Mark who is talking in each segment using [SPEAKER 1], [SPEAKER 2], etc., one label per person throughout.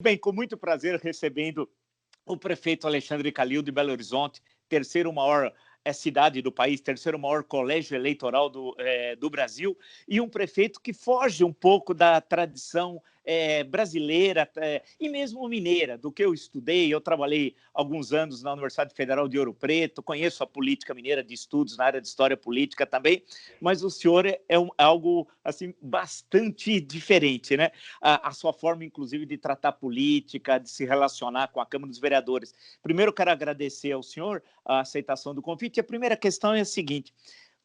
[SPEAKER 1] Bem, com muito prazer recebendo o prefeito Alexandre Calil de Belo Horizonte, terceiro maior cidade do país, terceiro maior colégio eleitoral do Brasil, e um prefeito que foge um pouco da tradição brasileira e mesmo mineira, do que eu estudei. Eu trabalhei alguns anos na Universidade Federal de Ouro Preto, conheço a política mineira de estudos na área de história política também, mas o senhor é algo assim, bastante diferente, né? A sua forma, inclusive, de tratar política, de se relacionar com a Câmara dos Vereadores. Primeiro, quero agradecer ao senhor a aceitação do convite. A primeira questão é a seguinte: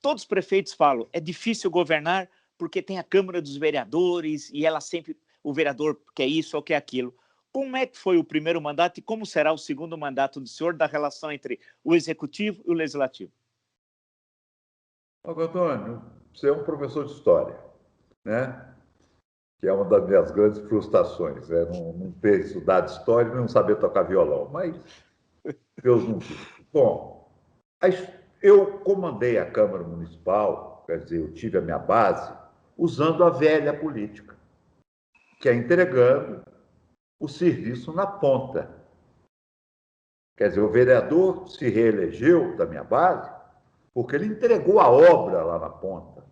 [SPEAKER 1] todos os prefeitos falam, é difícil governar porque tem a Câmara dos Vereadores e ela sempre, o vereador quer isso ou quer aquilo. Como é que foi o primeiro mandato e como será o segundo mandato do senhor, da relação entre o Executivo e o Legislativo?
[SPEAKER 2] Antônio, você é um professor de história, né? Que é uma das minhas grandes frustrações, né? Não ter estudado história e não saber tocar violão, mas Deus não quis. Bom, eu comandei a Câmara Municipal, quer dizer, eu tive a minha base usando a velha política, que é entregando o serviço na ponta. Quer dizer, o vereador se reelegeu da minha base porque ele entregou a obra lá na ponta.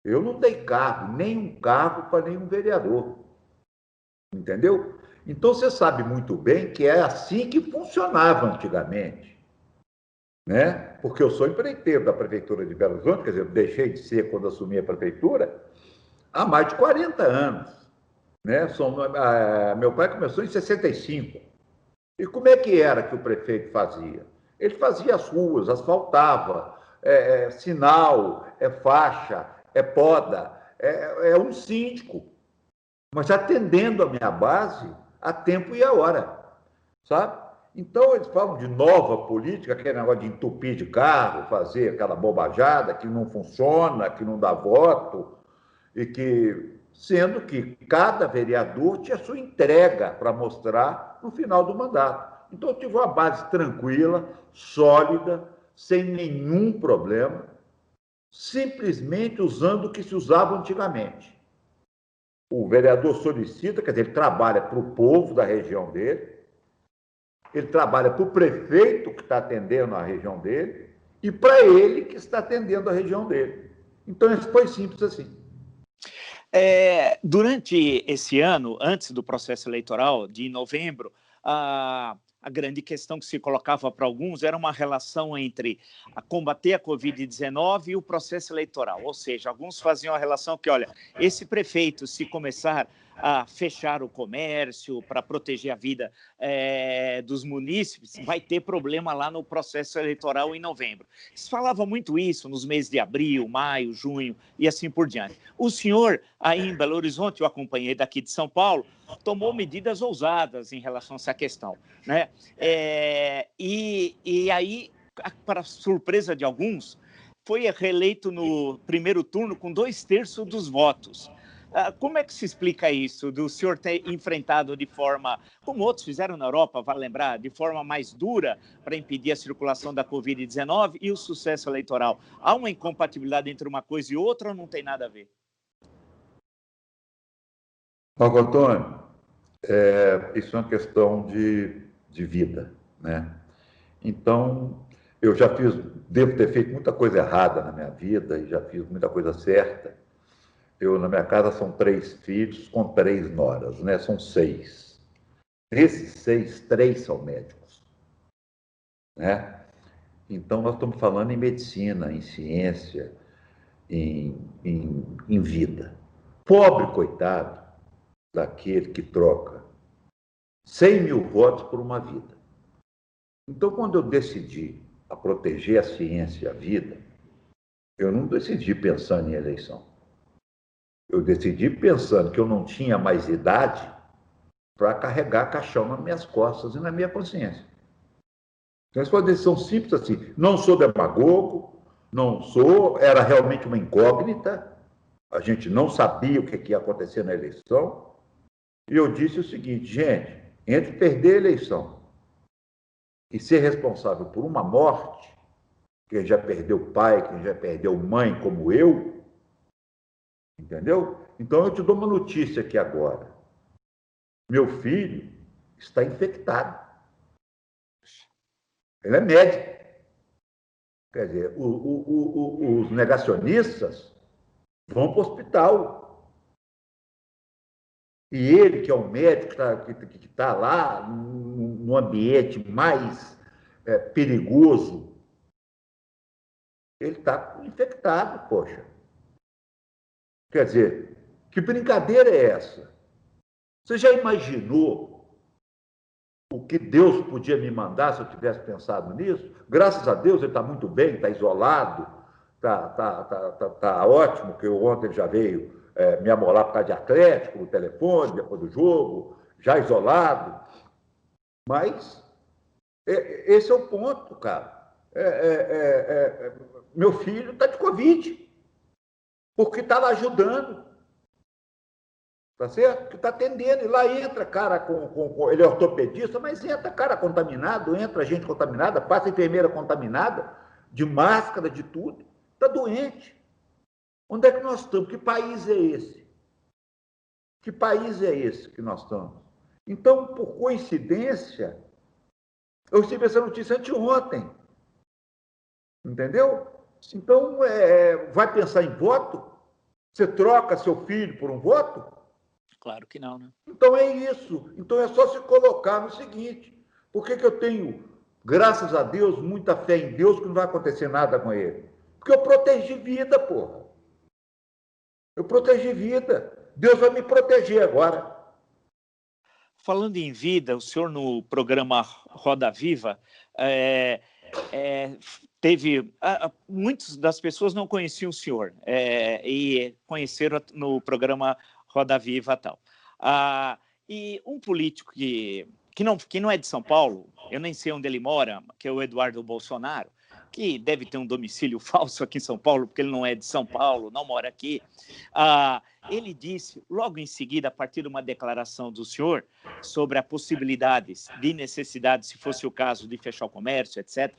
[SPEAKER 2] Eu não dei cargo, nenhum cargo para nenhum vereador. Entendeu? Então você sabe muito bem que é assim que funcionava antigamente, né? Porque eu sou empreiteiro da Prefeitura de Belo Horizonte, quer dizer, eu deixei de ser quando assumi a prefeitura há mais de 40 anos, né? Meu pai começou em 65. E como é que era que o prefeito fazia? Ele fazia as ruas, asfaltava, sinal, faixa, poda, é um síndico, mas atendendo a minha base a tempo e a hora, sabe? Então, eles falam de nova política, aquele negócio de entupir de carro, fazer aquela bobajada que não funciona, que não dá voto, e que, sendo que cada vereador tinha sua entrega para mostrar no final do mandato. Então, eu tive uma base tranquila, sólida, sem nenhum problema, simplesmente usando o que se usava antigamente. O vereador solicita, quer dizer, ele trabalha para o povo da região dele, ele trabalha para o prefeito que está atendendo a região dele e para ele que está atendendo a região dele. Então, isso foi simples assim.
[SPEAKER 1] Durante esse ano, antes do processo eleitoral, de novembro, a grande questão que se colocava para alguns era uma relação entre combater a Covid-19 e o processo eleitoral. Ou seja, alguns faziam a relação que, olha, esse prefeito, se começar a fechar o comércio para proteger a vida dos munícipes, vai ter problema lá no processo eleitoral em novembro. Se falava muito isso nos meses de abril, maio, junho e assim por diante. O senhor, aí em Belo Horizonte, eu acompanhei daqui de São Paulo, tomou medidas ousadas em relação a essa questão, né? E aí, para surpresa de alguns, foi reeleito no primeiro turno com 2/3 dos votos. Como é que se explica isso, do senhor ter enfrentado de forma, como outros fizeram na Europa, vale lembrar, de forma mais dura para impedir a circulação da Covid-19 e o sucesso eleitoral? Há uma incompatibilidade entre uma coisa e outra ou não tem nada a ver?
[SPEAKER 2] Marco Antônio, isso é uma questão de vida, né? Então, eu já devo ter feito muita coisa errada na minha vida e já fiz muita coisa certa. Na minha casa, são 3 filhos com 3 noras, né? São 6. Desses 6, 3 são médicos, né? Então, nós estamos falando em medicina, em ciência, em vida. Pobre coitado daquele que troca 100 mil votos por uma vida. Então, quando eu decidi a proteger a ciência e a vida, eu não decidi pensando em eleição. Eu decidi pensando que eu não tinha mais idade para carregar caixão nas minhas costas e na minha consciência. Então, essa foi uma decisão simples assim. Não sou demagogo, não sou, era realmente uma incógnita, a gente não sabia o que ia acontecer na eleição, e eu disse o seguinte, gente, entre perder a eleição e ser responsável por uma morte, quem já perdeu pai, quem já perdeu mãe, como eu, entendeu? Então eu te dou uma notícia aqui agora. Meu filho está infectado. Ele é médico. Quer dizer, os negacionistas vão para o hospital. E ele, que é um médico que está lá no ambiente mais perigoso, ele está infectado, poxa. Quer dizer, que brincadeira é essa? Você já imaginou o que Deus podia me mandar se eu tivesse pensado nisso? Graças a Deus ele está muito bem, está isolado, tá ótimo, que ontem ele já veio me amolar por causa de Atlético, no telefone, depois do jogo, já isolado. Mas esse é o ponto, cara. Meu filho está de Covid, porque está lá ajudando. Tá certo? Que está atendendo, e lá entra cara ele é ortopedista, mas entra cara contaminado, entra gente contaminada, passa enfermeira contaminada, de máscara, de tudo, está doente. Onde é que nós estamos? Que país é esse? Que país é esse que nós estamos? Então, por coincidência, eu recebi essa notícia anteontem, entendeu? Então, vai pensar em voto? Você troca seu filho por um voto?
[SPEAKER 1] Claro que não, né?
[SPEAKER 2] Então é isso. Então é só se colocar no seguinte: por que eu tenho, graças a Deus, muita fé em Deus que não vai acontecer nada com ele? Porque eu protegi vida, porra. Eu protegi vida. Deus vai me proteger agora.
[SPEAKER 1] Falando em vida, o senhor no programa Roda Viva teve... muitas das pessoas não conheciam o senhor e conheceram no programa Roda Viva e tal. E um político que não é de São Paulo, eu nem sei onde ele mora, que é o Eduardo Bolsonaro, que deve ter um domicílio falso aqui em São Paulo, porque ele não é de São Paulo, não mora aqui. Ele disse, logo em seguida, a partir de uma declaração do senhor, sobre a possibilidade de necessidade, se fosse o caso, de fechar o comércio, etc.,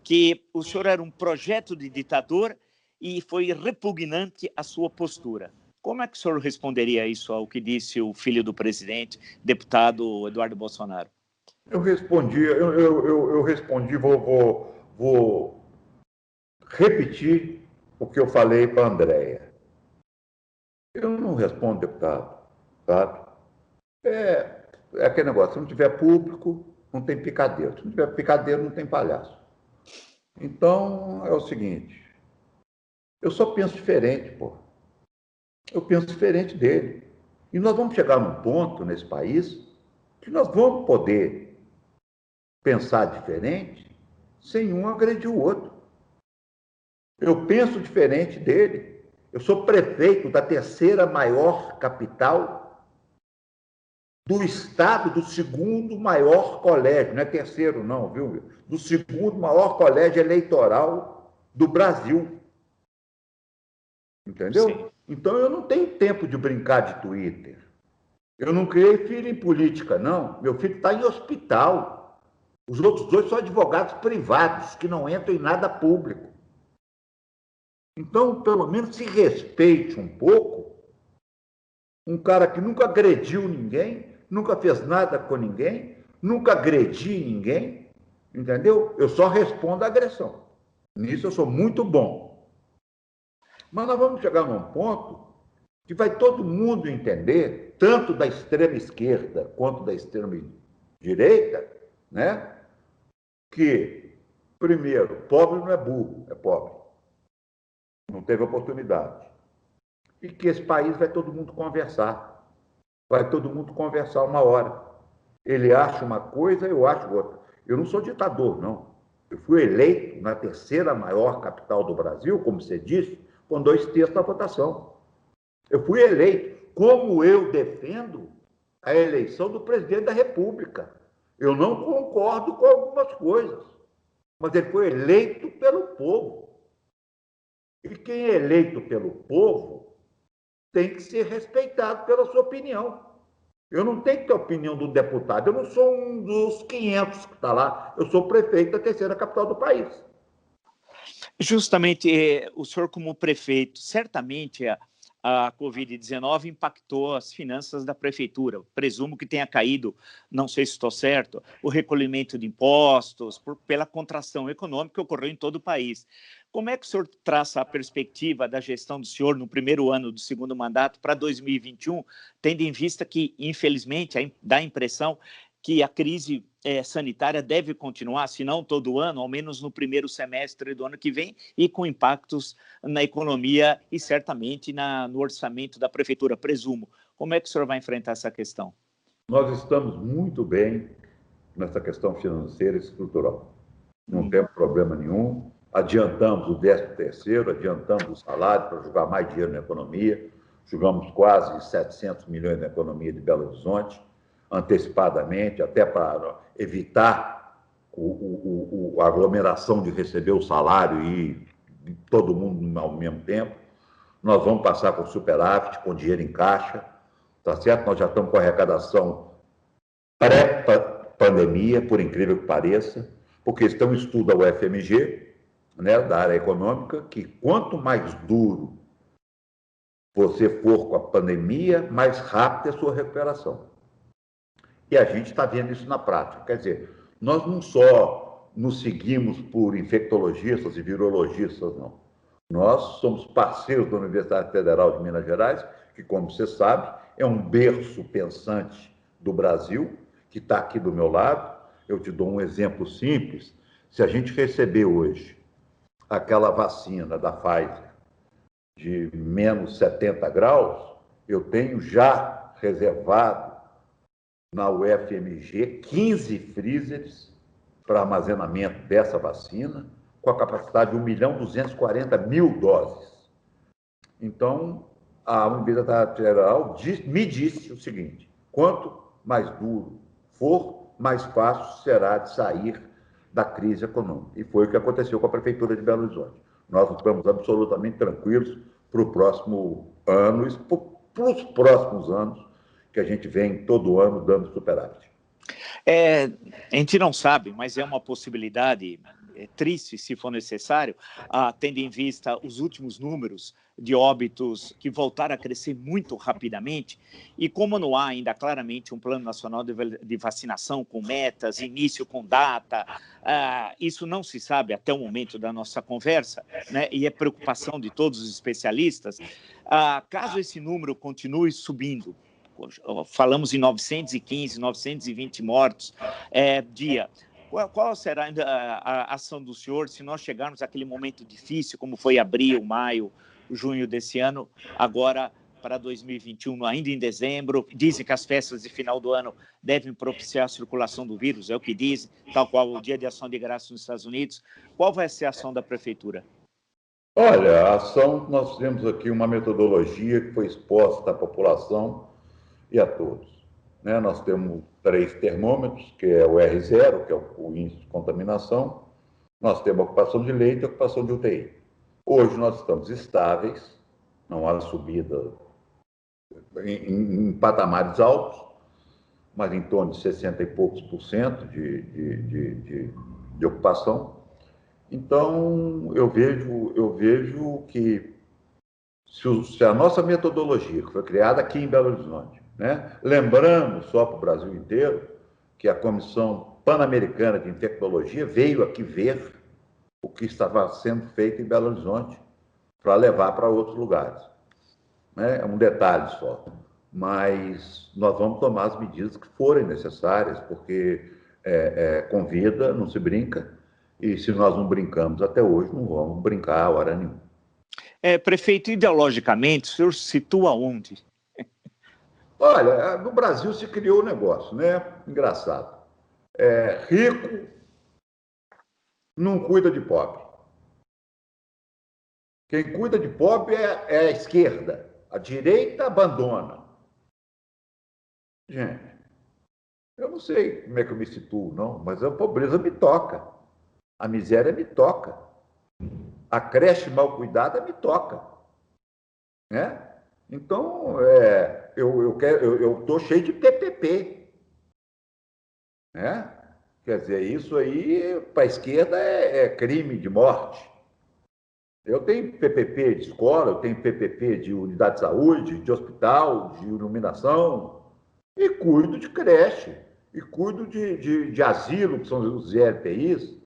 [SPEAKER 1] que o senhor era um projeto de ditador e foi repugnante a sua postura. Como é que o senhor responderia a isso, ao que disse o filho do presidente, deputado Eduardo Bolsonaro?
[SPEAKER 2] Eu respondi, vou repetir o que eu falei para a Andréia. Eu não respondo, deputado, sabe? É aquele negócio, se não tiver público, não tem picadeiro. Se não tiver picadeiro, não tem palhaço. Então, é o seguinte, eu só penso diferente, pô. Eu penso diferente dele. E nós vamos chegar num ponto nesse país que nós vamos poder pensar diferente sem um agredir o outro. Eu penso diferente dele. Eu sou prefeito da terceira maior capital do estado, do segundo maior colégio, não é terceiro não, viu? Do segundo maior colégio eleitoral do Brasil. Entendeu? Sim. Então eu não tenho tempo de brincar de Twitter. Eu não criei filho em política, não. Meu filho está em hospital. Os outros dois são advogados privados, que não entram em nada público. Então, pelo menos se respeite um pouco. Um cara que nunca agrediu ninguém, nunca fez nada com ninguém, nunca agredi ninguém, entendeu? Eu só respondo a agressão. Nisso eu sou muito bom. Mas nós vamos chegar num ponto que vai todo mundo entender, tanto da extrema esquerda quanto da extrema direita, né? Que, primeiro, pobre não é burro, é pobre. Não teve oportunidade. E que esse país vai todo mundo conversar. Vai todo mundo conversar uma hora. Ele acha uma coisa, eu acho outra. Eu não sou ditador, não. Eu fui eleito na terceira maior capital do Brasil, como você disse, com 2/3 da votação. Eu fui eleito. Como eu defendo a eleição do presidente da República. Eu não concordo com algumas coisas, mas ele foi eleito pelo povo. E quem é eleito pelo povo tem que ser respeitado pela sua opinião. Eu não tenho que ter a opinião do deputado. Eu não sou um dos 500 que está lá. Eu sou prefeito da terceira capital do país.
[SPEAKER 1] Justamente, o senhor como prefeito, certamente a Covid-19 impactou as finanças da prefeitura. Presumo que tenha caído, não sei se estou certo, o recolhimento de impostos pela contração econômica que ocorreu em todo o país. Como é que o senhor traça a perspectiva da gestão do senhor no primeiro ano do segundo mandato para 2021, tendo em vista que, infelizmente, dá a impressão que a crise sanitária deve continuar, se não todo ano, ao menos no primeiro semestre do ano que vem, e com impactos na economia e certamente no orçamento da prefeitura, presumo. Como é que o senhor vai enfrentar essa questão?
[SPEAKER 2] Nós estamos muito bem nessa questão financeira e estrutural. Não temos problema nenhum. Adiantamos o 13º, adiantamos o salário para jogar mais dinheiro na economia. Jogamos quase 700 milhões na economia de Belo Horizonte, antecipadamente, até para evitar a aglomeração de receber o salário e todo mundo ao mesmo tempo. Nós vamos passar com superávit, com dinheiro em caixa, tá certo? Nós já estamos com arrecadação pré-pandemia, por incrível que pareça, porque está um estudo da UFMG, né, da área econômica, que quanto mais duro você for com a pandemia, mais rápida é a sua recuperação. E a gente está vendo isso na prática. Quer dizer, nós não só nos seguimos por infectologistas e virologistas, não. Nós somos parceiros da Universidade Federal de Minas Gerais, que, como você sabe, é um berço pensante do Brasil, que está aqui do meu lado. Eu te dou um exemplo simples. Se a gente receber hoje aquela vacina da Pfizer de menos 70 graus, eu tenho já reservado na UFMG 15 freezers para armazenamento dessa vacina, com a capacidade de 1.240.000 doses. Então, a Universidade Federal me disse o seguinte: quanto mais duro for, mais fácil será de sair da crise econômica. E foi o que aconteceu com a Prefeitura de Belo Horizonte. Nós estamos absolutamente tranquilos para o próximo ano, para os próximos anos, que a gente vem todo ano dando superávit.
[SPEAKER 1] A gente não sabe, mas é uma possibilidade triste, se for necessário, tendo em vista os últimos números de óbitos que voltaram a crescer muito rapidamente, e como não há ainda claramente um plano nacional de vacinação com metas, início com data, isso não se sabe até o momento da nossa conversa, né? E é preocupação de todos os especialistas, caso esse número continue subindo, falamos em 915, 920 mortos dia. Qual será a ação do senhor se nós chegarmos àquele momento difícil, como foi abril, maio, junho desse ano, agora para 2021, ainda em dezembro? Dizem que as festas de final do ano devem propiciar a circulação do vírus, é o que dizem, tal qual o Dia de Ação de Graças nos Estados Unidos. Qual vai ser a ação da prefeitura?
[SPEAKER 2] Olha, a ação, nós temos aqui uma metodologia que foi exposta à população e a todos. Né? Nós temos 3 termômetros, que é o R0, que é o índice de contaminação, nós temos a ocupação de leito e a ocupação de UTI. Hoje nós estamos estáveis, não há subida em patamares altos, mas em torno de 60 e poucos por cento de ocupação. Então, eu vejo que se a nossa metodologia, que foi criada aqui em Belo Horizonte, né? Lembrando só para o Brasil inteiro que a Comissão Pan-Americana de Infectologia veio aqui ver o que estava sendo feito em Belo Horizonte para levar para outros lugares. Né? É um detalhe só. Mas nós vamos tomar as medidas que forem necessárias, porque com vida não se brinca, e se nós não brincamos até hoje, não vamos brincar a hora nenhuma.
[SPEAKER 1] Prefeito, ideologicamente, o senhor situa onde?
[SPEAKER 2] Olha, no Brasil se criou um negócio, né? Engraçado. Rico não cuida de pobre. Quem cuida de pobre é a esquerda. A direita abandona. Gente, eu não sei como é que eu me situo, não, mas a pobreza me toca. A miséria me toca. A creche mal cuidada me toca. Né? Então, eu estou cheio de PPP. Né? Quer dizer, isso aí, para a esquerda, é crime de morte. Eu tenho PPP de escola, eu tenho PPP de unidade de saúde, de hospital, de iluminação, e cuido de creche, e cuido de asilo, que são os ILPIs,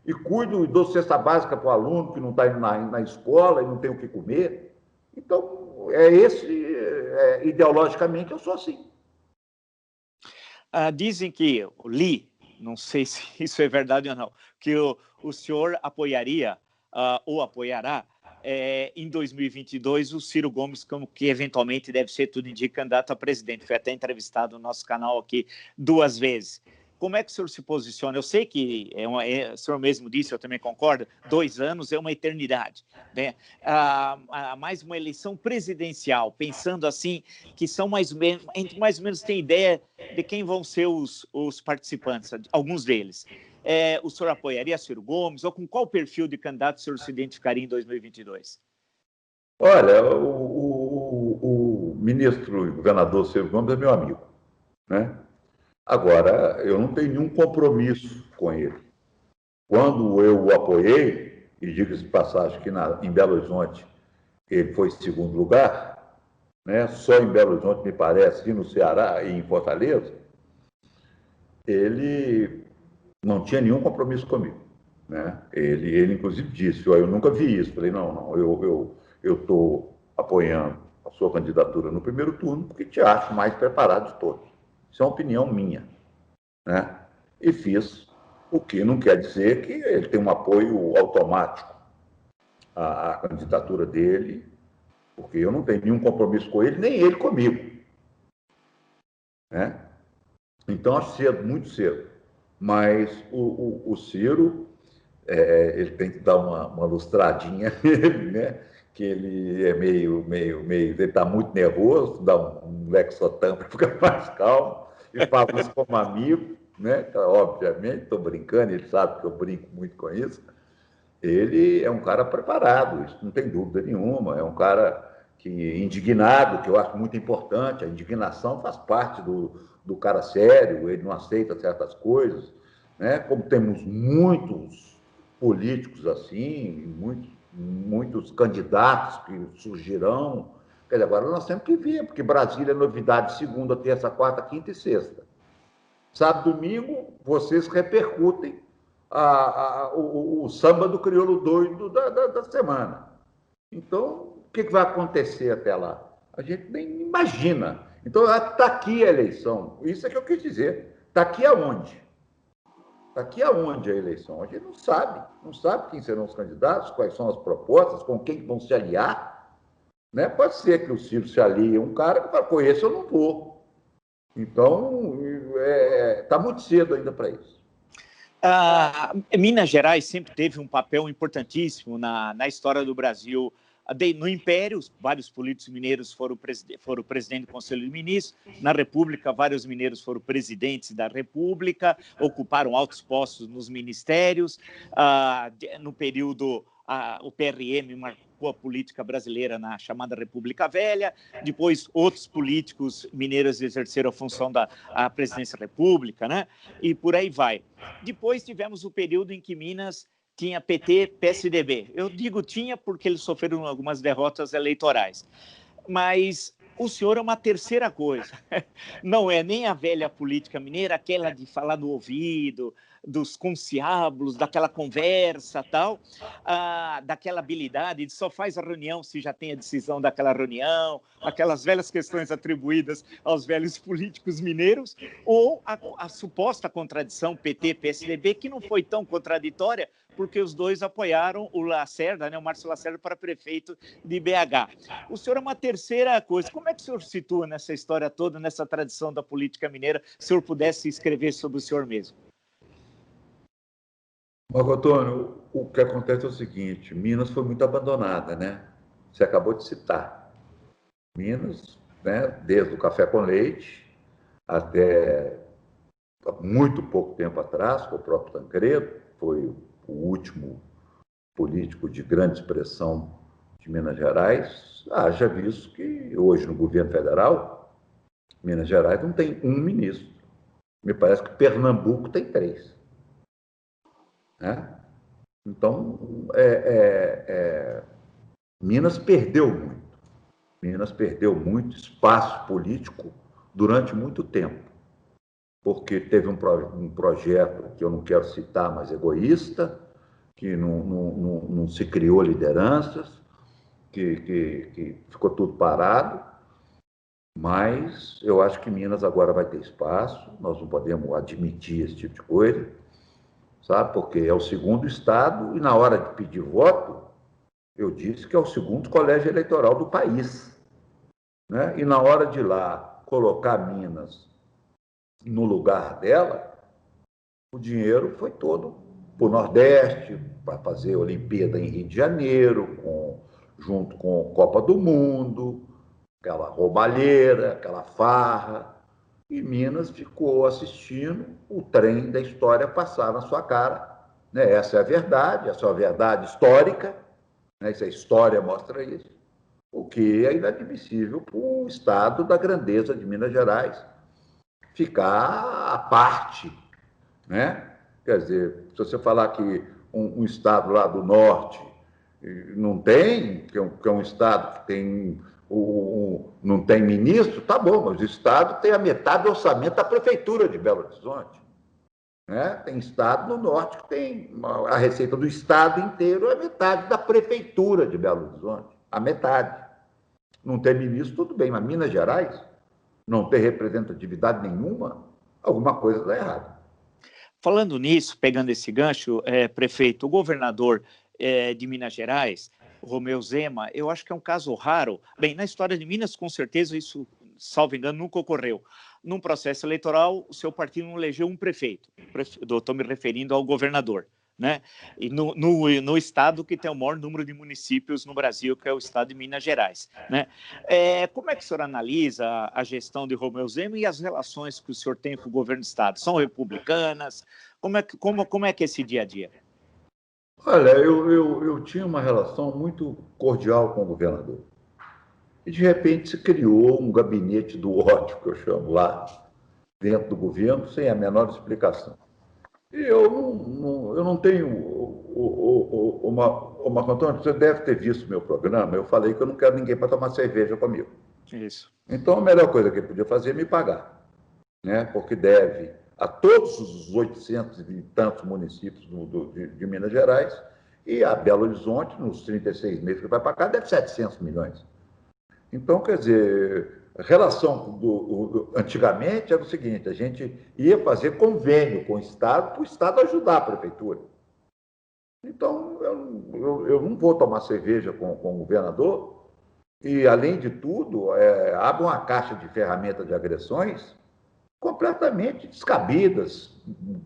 [SPEAKER 2] e cuido e dou cesta básica para o aluno que não está indo na escola e não tem o que comer. Então, ideologicamente, eu sou assim.
[SPEAKER 1] Dizem que, li, não sei se isso é verdade ou não, que o senhor apoiaria ou apoiará em 2022 o Ciro Gomes, como que eventualmente deve ser, tudo indica, candidato a presidente. Foi até entrevistado no nosso canal aqui 2 vezes. Como é que o senhor se posiciona? Eu sei que, o senhor mesmo disse, eu também concordo, 2 anos é uma eternidade, né? Mais uma eleição presidencial, pensando assim, que são mais ou menos tem ideia de quem vão ser os participantes, alguns deles. O senhor apoiaria Ciro Gomes, ou com qual perfil de candidato o senhor se identificaria em 2022?
[SPEAKER 2] Olha, o ministro e governador Ciro Gomes é meu amigo, né? Agora, eu não tenho nenhum compromisso com ele. Quando eu o apoiei, e diga-se de passagem que em Belo Horizonte ele foi segundo lugar, né? Só em Belo Horizonte, me parece, e no Ceará e em Fortaleza, ele não tinha nenhum compromisso comigo, né? Ele inclusive disse, eu nunca vi isso. Falei, não, eu estou apoiando a sua candidatura no primeiro turno porque te acho mais preparado de todos. Isso é uma opinião minha, né? E fiz, o que não quer dizer que ele tem um apoio automático à candidatura dele, porque eu não tenho nenhum compromisso com ele, nem ele comigo, né? Então, acho cedo, muito cedo. Mas o Ciro, ele tem que dar uma lustradinha nele, né? Que ele é ele está muito nervoso, dá um Lexotan para ficar mais calmo, e fala isso como amigo, né? Obviamente, estou brincando, ele sabe que eu brinco muito com isso. Ele é um cara preparado, isso não tem dúvida nenhuma, é um cara indignado, que eu acho muito importante, a indignação faz parte do cara sério, ele não aceita certas coisas, né? Como temos muitos políticos assim, muitos candidatos que surgirão. Quer dizer, agora nós temos que ver, porque Brasília é novidade segunda, terça, quarta, quinta e sexta. Sábado, domingo, vocês repercutem o samba do crioulo doido da semana. Então, o que vai acontecer até lá? A gente nem imagina. Então, está aqui a eleição. Isso é que eu quis dizer. Está aqui aonde? Está aqui aonde a eleição? A gente não sabe quem serão os candidatos, quais são as propostas, com quem vão se aliar. Né? Pode ser que o Ciro se alie a um cara que fala, esse eu não vou. Então, está muito cedo ainda para isso.
[SPEAKER 1] Minas Gerais sempre teve um papel importantíssimo na história do Brasil. No Império, vários políticos mineiros foram presidente do Conselho de Ministros. Na República, vários mineiros foram presidentes da República, ocuparam altos postos nos ministérios. No período, o PRM marcou a política brasileira na chamada República Velha. Depois, outros políticos mineiros exerceram a função da presidência da República, né? E por aí vai. Depois tivemos o período em que Minas tinha PT, PSDB. Eu digo tinha porque eles sofreram algumas derrotas eleitorais. Mas o senhor é uma terceira coisa. Não é nem a velha política mineira, aquela de falar no ouvido, dos conciliábulos, daquela conversa, tal, daquela habilidade de só faz a reunião se já tem a decisão daquela reunião, aquelas velhas questões atribuídas aos velhos políticos mineiros, ou a suposta contradição PT-PSDB, que não foi tão contraditória, porque os dois apoiaram o Lacerda, né, o Márcio Lacerda, para prefeito de BH. O senhor é uma terceira coisa. Como é que o senhor se situa nessa história toda, nessa tradição da política mineira, se o senhor pudesse escrever sobre o senhor mesmo?
[SPEAKER 2] Marco Antônio, o que acontece é o seguinte, Minas foi muito abandonada, né? Você acabou de citar. Minas, né, desde o café com leite até muito pouco tempo atrás, com o próprio Tancredo, foi o último político de grande expressão de Minas Gerais. Já visto que hoje no governo federal, Minas Gerais não tem um ministro. Me parece que Pernambuco tem 3. Né? Então, Minas perdeu muito. Minas perdeu muito espaço político durante muito tempo, porque teve um projeto que eu não quero citar, mas egoísta, que não se criou lideranças, que ficou tudo parado, mas eu acho que Minas agora vai ter espaço, nós não podemos admitir esse tipo de coisa, sabe? Porque é o segundo estado e na hora de pedir voto, eu disse que é o segundo colégio eleitoral do país, né? E na hora de ir lá colocar Minas no lugar dela, o dinheiro foi todo para o Nordeste, para fazer a Olimpíada em Rio de Janeiro, junto com a Copa do Mundo, aquela roubalheira, aquela farra. E Minas ficou assistindo o trem da história passar na sua cara. Né? Essa é a verdade, essa é a verdade histórica, né? Essa história mostra isso. O que é inadmissível para o Estado da grandeza de Minas Gerais ficar à parte, né? Quer dizer, se você falar que um estado lá do norte não tem, que é um estado que tem não tem ministro, tá bom, mas o estado tem a metade do orçamento da prefeitura de Belo Horizonte. Né? Tem estado no norte que tem a receita do estado inteiro, é metade da prefeitura de Belo Horizonte, a metade. Não tem ministro, tudo bem, mas Minas Gerais não tem representatividade nenhuma, alguma coisa está errada.
[SPEAKER 1] Falando nisso, pegando esse gancho, prefeito, o governador de Minas Gerais, Romeu Zema, eu acho que é um caso raro. Bem, na história de Minas, com certeza, isso, salvo engano, nunca ocorreu. Num processo eleitoral, o seu partido não elegeu um prefeito. Estou me referindo ao governador. Né? E no estado que tem o maior número de municípios no Brasil, que é o estado de Minas Gerais. Né? Como é que o senhor analisa a gestão de Romeu Zema e as relações que o senhor tem com o governo do estado? São republicanas? Como é que é esse dia a dia?
[SPEAKER 2] Olha, eu tinha uma relação muito cordial com o governador. E, de repente, se criou um gabinete do ódio, que eu chamo lá, dentro do governo, sem a menor explicação. E eu não tenho uma Antônio, você deve ter visto meu programa, eu falei que eu não quero ninguém para tomar cerveja comigo.
[SPEAKER 1] Isso.
[SPEAKER 2] Então, a melhor coisa que ele podia fazer é me pagar, né? Porque deve a todos os 800 e tantos municípios de Minas Gerais e a Belo Horizonte, nos 36 meses que vai pagar, deve 700 milhões. Então, quer dizer, a relação antigamente era o seguinte, a gente ia fazer convênio com o Estado para o Estado ajudar a prefeitura. Então, eu não vou tomar cerveja com o governador e, além de tudo, abre uma caixa de ferramentas de agressões completamente descabidas,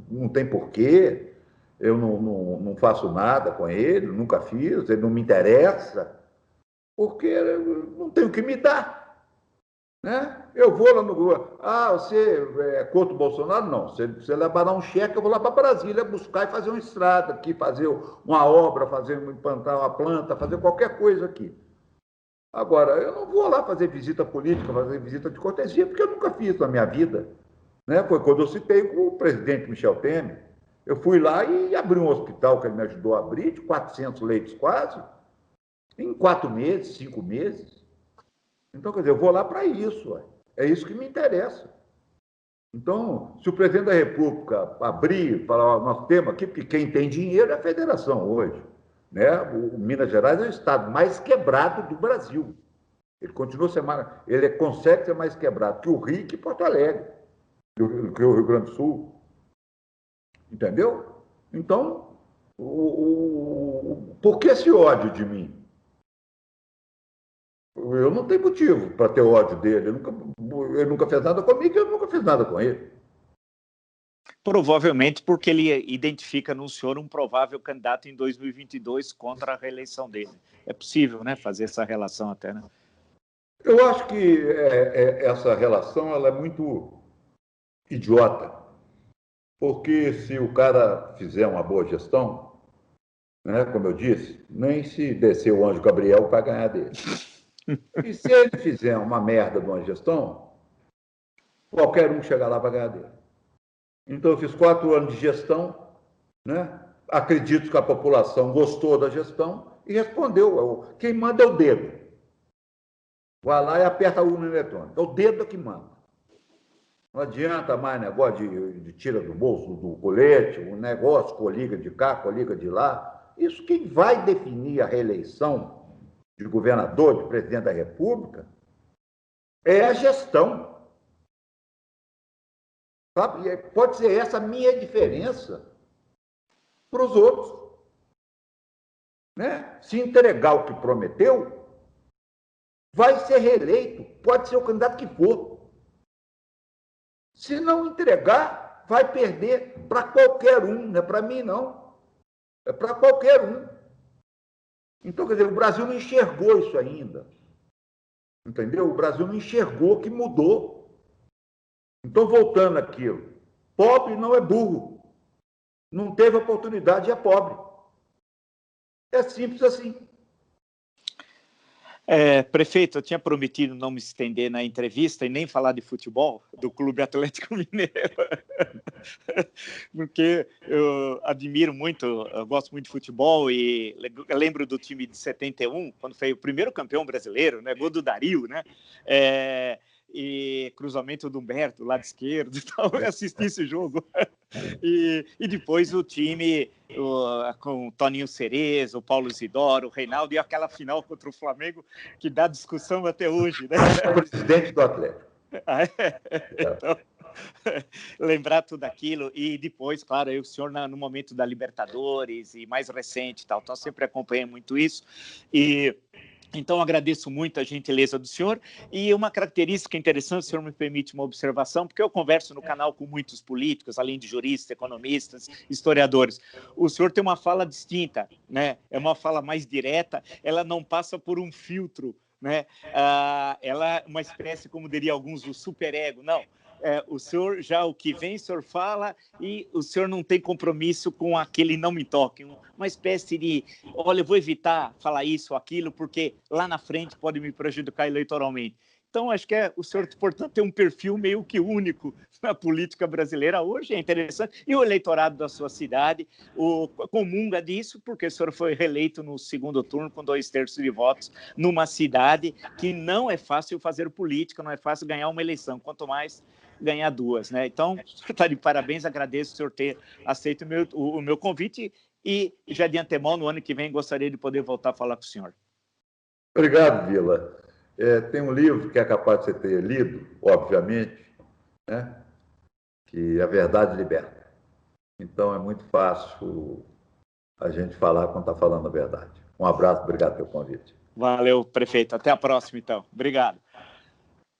[SPEAKER 2] não tem porquê, eu não faço nada com ele, nunca fiz, ele não me interessa, porque não tem o que me dar. Né? Eu vou lá no Google, você é contra o Bolsonaro? Não, se você levar um cheque, eu vou lá para Brasília buscar e fazer uma estrada aqui, fazer uma obra, implantar uma planta, fazer qualquer coisa aqui. Agora, eu não vou lá fazer visita política, fazer visita de cortesia, porque eu nunca fiz na minha vida. Né? Foi quando eu citei com o presidente Michel Temer. Eu fui lá e abri um hospital que ele me ajudou a abrir, de 400 leitos quase, em 4 meses, 5 meses. Então, quer dizer, eu vou lá para isso. É isso que me interessa. Então, se o presidente da República abrir, falar, nós temos aqui, porque quem tem dinheiro é a federação hoje. Né? O Minas Gerais é o estado mais quebrado do Brasil. Ele continua sendo ele consegue ser mais quebrado que o Rio e que Porto Alegre, que o Rio Grande do Sul. Entendeu? Então, por que esse ódio de mim? Eu não tenho motivo para ter ódio dele. Ele nunca fez nada comigo e eu nunca fiz nada com ele.
[SPEAKER 1] Provavelmente porque ele identifica no senhor um provável candidato em 2022 contra a reeleição dele. É possível, né, fazer essa relação até, né?
[SPEAKER 2] Eu acho que essa relação ela é muito idiota. Porque se o cara fizer uma boa gestão, né, como eu disse, nem se descer o anjo Gabriel vai ganhar dele. E se ele fizer uma merda de uma gestão, qualquer um chegar lá vai ganhar dele. Então, eu fiz 4 anos de gestão, né? Acredito que a população gostou da gestão E respondeu, quem manda é o dedo. Vai lá e aperta a urna eletrônica. É o dedo que manda. Não adianta mais negócio de tira do bolso, do colete, o negócio, coliga de cá, coliga de lá. Isso quem vai definir a reeleição de governador, de presidente da República, é a gestão. Sabe? Pode ser essa a minha diferença para os outros. Né? Se entregar o que prometeu, vai ser reeleito, pode ser o candidato que for. Se não entregar, vai perder para qualquer um, não é para mim, não. É para qualquer um. Então, quer dizer, o Brasil não enxergou isso ainda. Entendeu? O Brasil não enxergou que mudou. Então, voltando àquilo, pobre não é burro. Não teve oportunidade, é pobre. É simples assim.
[SPEAKER 1] Prefeito, eu tinha prometido não me estender na entrevista e nem falar de futebol do Clube Atlético Mineiro, porque eu admiro muito, eu gosto muito de futebol e eu lembro do time de 71, quando foi o primeiro campeão brasileiro, né, gol do Dario, né, e cruzamento do Humberto, lado esquerdo, então eu assisti esse jogo. E depois o time com o Toninho Cerezo, o Paulo Isidoro, o Reinaldo, e aquela final contra o Flamengo que dá discussão até hoje, né?
[SPEAKER 2] Presidente do Atlético.
[SPEAKER 1] Então, lembrar tudo aquilo. E depois, claro, o senhor no momento da Libertadores e mais recente e tal, então eu sempre acompanhei muito isso. Então, agradeço muito a gentileza do senhor. E uma característica interessante, se o senhor me permite uma observação, porque eu converso no canal com muitos políticos, além de juristas, economistas, historiadores. O senhor tem uma fala distinta, né? É uma fala mais direta, ela não passa por um filtro, né? Ela é uma espécie, como diriam alguns, do superego. Não. O senhor já o que vem, o senhor fala e o senhor não tem compromisso com aquele não me toque, uma espécie de, olha, eu vou evitar falar isso ou aquilo, porque lá na frente pode me prejudicar eleitoralmente. Então, acho que o senhor, portanto, tem um perfil meio que único na política brasileira hoje, é interessante, e o eleitorado da sua cidade comunga disso, porque o senhor foi reeleito no segundo turno com 2/3 de votos, numa cidade que não é fácil fazer política, não é fácil ganhar uma eleição, quanto mais ganhar duas, né? Então, o senhor está de parabéns, agradeço o senhor ter aceito o meu convite e já de antemão, no ano que vem, gostaria de poder voltar a falar com o senhor.
[SPEAKER 2] Obrigado, Vila. Tem um livro que é capaz de você ter lido, obviamente, né? Que é A Verdade Liberta. Então, é muito fácil a gente falar quando está falando a verdade. Um abraço, obrigado pelo convite.
[SPEAKER 1] Valeu, prefeito. Até a próxima, então. Obrigado.